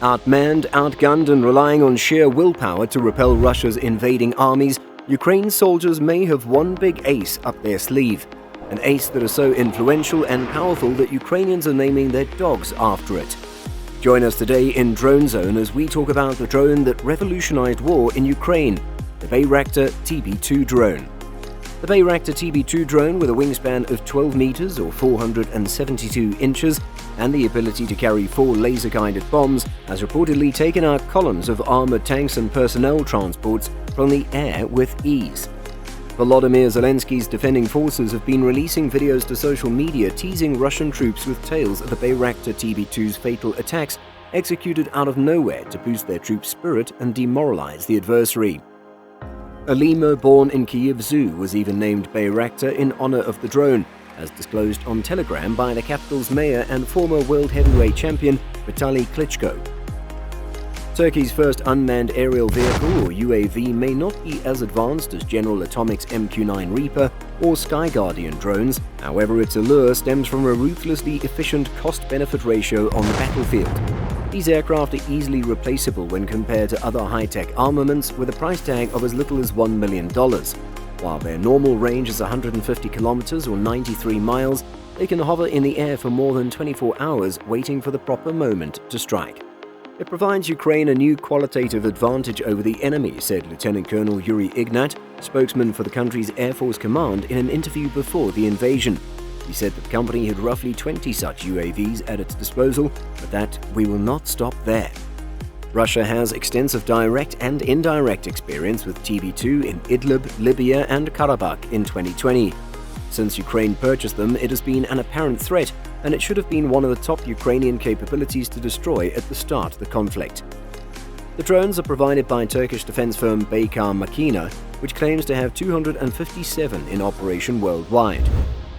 Outmanned, outgunned, and relying on sheer willpower to repel Russia's invading armies, Ukraine's soldiers may have one big ace up their sleeve. An ace that is so influential and powerful that Ukrainians are naming their dogs after it. Join us today in Drone Zone as we talk about the drone that revolutionized war in Ukraine, the Bayraktar TB2 drone. The Bayraktar TB2 drone, with a wingspan of 12 meters or 472 inches and the ability to carry 4 laser-guided bombs, has reportedly taken out columns of armored tanks and personnel transports from the air with ease. Volodymyr Zelensky's defending forces have been releasing videos to social media teasing Russian troops with tales of the Bayraktar TB2's fatal attacks executed out of nowhere to boost their troops' spirit and demoralize the adversary. A lemur born in Kyiv Zoo was even named Bayraktar in honor of the drone, as disclosed on Telegram by the capital's mayor and former world heavyweight champion Vitaly Klitschko. Turkey's first unmanned aerial vehicle, or UAV, may not be as advanced as General Atomic's MQ-9 Reaper or Sky Guardian drones. However, its allure stems from a ruthlessly efficient cost-benefit ratio on the battlefield. These aircraft are easily replaceable when compared to other high-tech armaments, with a price tag of as little as $1 million. While their normal range is 150 kilometers or 93 miles, they can hover in the air for more than 24 hours, waiting for the proper moment to strike. It provides Ukraine a new qualitative advantage over the enemy, said Lieutenant Colonel Yuri Ignat, spokesman for the country's Air Force Command, in an interview before the invasion. He said that the company had roughly 20 such UAVs at its disposal, but that we will not stop there. Russia has extensive direct and indirect experience with TB2 in Idlib, Libya, and Karabakh in 2020. Since Ukraine purchased them, it has been an apparent threat, and it should have been one of the top Ukrainian capabilities to destroy at the start of the conflict. The drones are provided by Turkish defense firm Bayraktar Makina, which claims to have 257 in operation worldwide.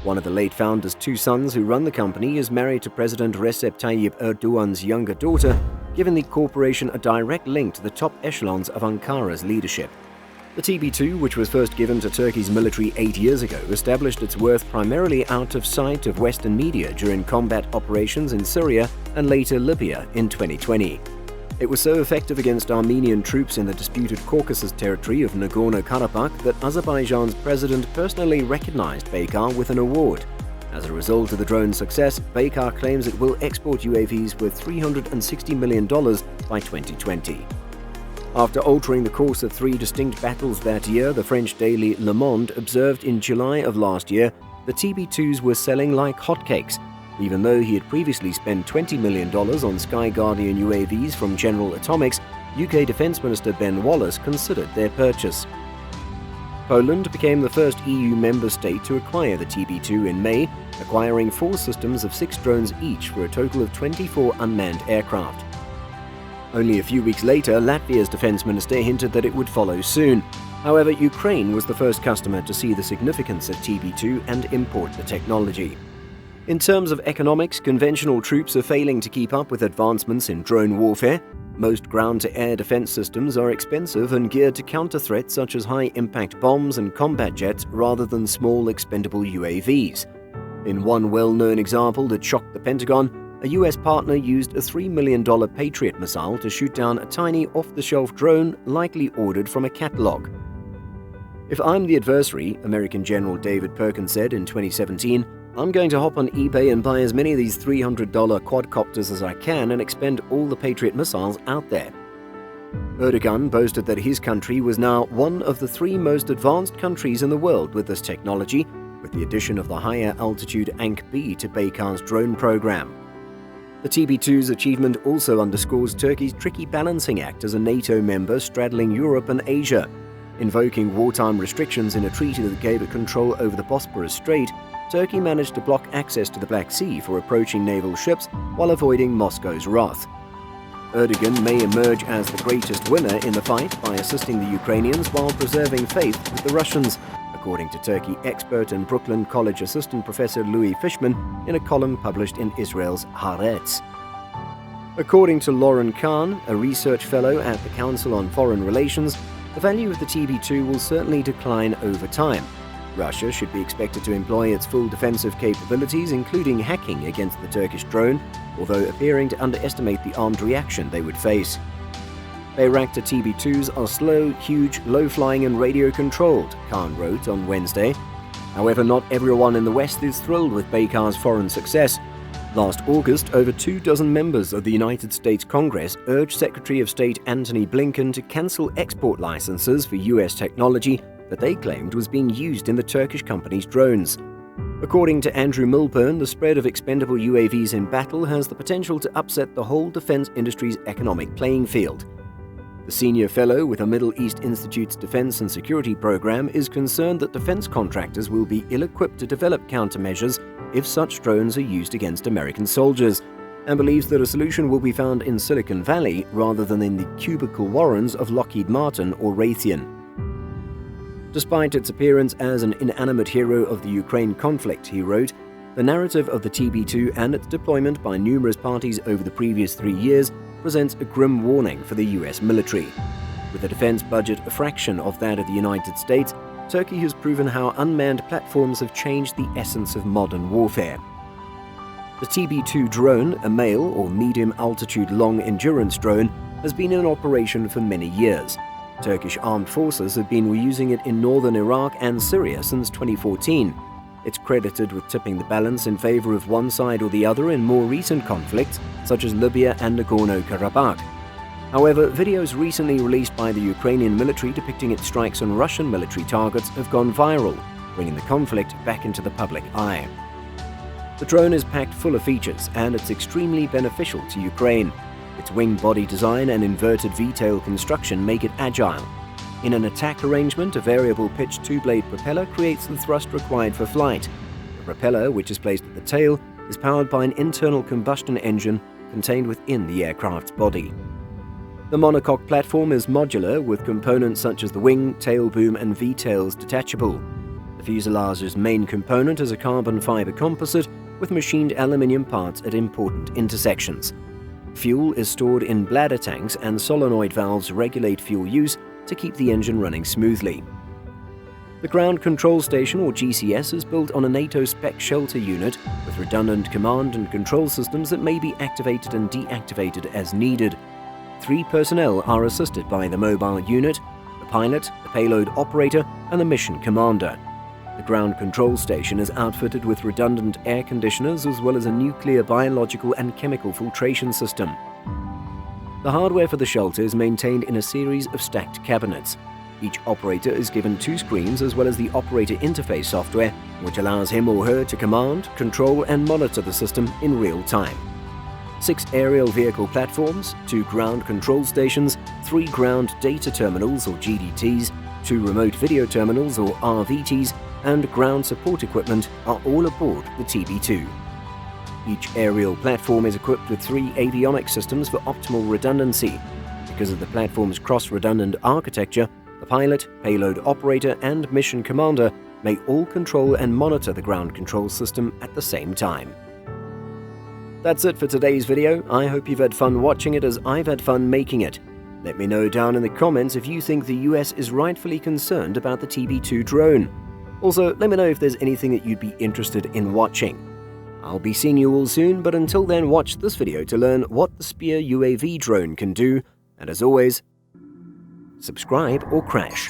One of the late founder's 2 sons who run the company is married to President Recep Tayyip Erdogan's younger daughter, giving the corporation a direct link to the top echelons of Ankara's leadership. The TB2, which was first given to Turkey's military 8 years ago, established its worth primarily out of sight of Western media during combat operations in Syria and later Libya in 2020. It was so effective against Armenian troops in the disputed Caucasus territory of Nagorno-Karabakh that Azerbaijan's president personally recognized Bayraktar with an award. As a result of the drone's success, Bayraktar claims it will export UAVs worth $360 million by 2020. After altering the course of 3 distinct battles that year, the French daily Le Monde observed in July of last year the TB2s were selling like hotcakes, even though he had previously spent $20 million on Sky Guardian UAVs from General Atomics. UK Defence Minister Ben Wallace considered their purchase. Poland became the first EU member state to acquire the TB2 in May, acquiring 4 systems of 6 drones each for a total of 24 unmanned aircraft. Only a few weeks later, Latvia's defense minister hinted that it would follow soon. However, Ukraine was the first customer to see the significance of TB2 and import the technology. In terms of economics, conventional troops are failing to keep up with advancements in drone warfare. Most ground-to-air defense systems are expensive and geared to counter threats such as high-impact bombs and combat jets rather than small expendable UAVs. In one well-known example that shocked the Pentagon, a US partner used a $3 million Patriot missile to shoot down a tiny off-the-shelf drone likely ordered from a catalog. "If I'm the adversary," American General David Perkins said in 2017, "I'm going to hop on eBay and buy as many of these $300 quadcopters as I can and expend all the Patriot missiles out there." Erdogan boasted that his country was now one of the 3 most advanced countries in the world with this technology, with the addition of the higher altitude Ankh-B to Bayraktar's drone program. The TB2's achievement also underscores Turkey's tricky balancing act as a NATO member straddling Europe and Asia. Invoking wartime restrictions in a treaty that gave it control over the Bosporus Strait, Turkey managed to block access to the Black Sea for approaching naval ships while avoiding Moscow's wrath. Erdogan may emerge as the greatest winner in the fight by assisting the Ukrainians while preserving faith with the Russians, according to Turkey expert and Brooklyn College assistant professor Louis Fishman in a column published in Israel's Haaretz. According to Lauren Kahn, a research fellow at the Council on Foreign Relations, the value of the TB2 will certainly decline over time. Russia should be expected to employ its full defensive capabilities, including hacking against the Turkish drone, although appearing to underestimate the armed reaction they would face. Bayraktar TB2s are slow, huge, low-flying and radio-controlled, Khan wrote on Wednesday. However, not everyone in the West is thrilled with Baykar's foreign success. Last August, over 24 members of the United States Congress urged Secretary of State Antony Blinken to cancel export licenses for U.S. technology that they claimed was being used in the Turkish company's drones. According to Andrew Milburn, the spread of expendable UAVs in battle has the potential to upset the whole defense industry's economic playing field. The senior fellow with the Middle East Institute's Defense and Security Program is concerned that defense contractors will be ill-equipped to develop countermeasures if such drones are used against American soldiers, and believes that a solution will be found in Silicon Valley rather than in the cubicle warrens of Lockheed Martin or Raytheon. Despite its appearance as an inanimate hero of the Ukraine conflict, he wrote, the narrative of the TB2 and its deployment by numerous parties over the previous 3 years presents a grim warning for the US military. With a defense budget a fraction of that of the United States, Turkey has proven how unmanned platforms have changed the essence of modern warfare. The TB2 drone, a male or medium-altitude long-endurance drone, has been in operation for many years. Turkish armed forces have been using it in northern Iraq and Syria since 2014. It's credited with tipping the balance in favor of one side or the other in more recent conflicts, such as Libya and Nagorno-Karabakh. However, videos recently released by the Ukrainian military depicting its strikes on Russian military targets have gone viral, bringing the conflict back into the public eye. The drone is packed full of features, and it's extremely beneficial to Ukraine. Its wing body design and inverted V-tail construction make it agile. In an attack arrangement, a variable pitch two-blade propeller creates the thrust required for flight. The propeller, which is placed at the tail, is powered by an internal combustion engine contained within the aircraft's body. The monocoque platform is modular, with components such as the wing, tail boom and V-tails detachable. The fuselage's main component is a carbon fiber composite with machined aluminium parts at important intersections. Fuel is stored in bladder tanks, and solenoid valves regulate fuel use to keep the engine running smoothly. The Ground Control Station, or GCS, is built on a NATO spec shelter unit with redundant command and control systems that may be activated and deactivated as needed. 3 personnel are assisted by the mobile unit: the pilot, the payload operator, and the mission commander. The Ground Control Station is outfitted with redundant air conditioners as well as a nuclear, biological, and chemical filtration system. The hardware for the shelter is maintained in a series of stacked cabinets. Each operator is given 2 screens as well as the operator interface software, which allows him or her to command, control, and monitor the system in real time. 6 aerial vehicle platforms, 2 ground control stations, 3 ground data terminals or GDTs, 2 remote video terminals or RVTs, and ground support equipment are all aboard the TB2. Each aerial platform is equipped with 3 avionics systems for optimal redundancy. Because of the platform's cross-redundant architecture, the pilot, payload operator, and mission commander may all control and monitor the ground control system at the same time. That's it for today's video. I hope you've had fun watching it as I've had fun making it. Let me know down in the comments if you think the US is rightfully concerned about the TB2 drone. Also, let me know if there's anything that you'd be interested in watching. I'll be seeing you all soon, but until then, watch this video to learn what the Spear UAV drone can do, and as always, subscribe or crash.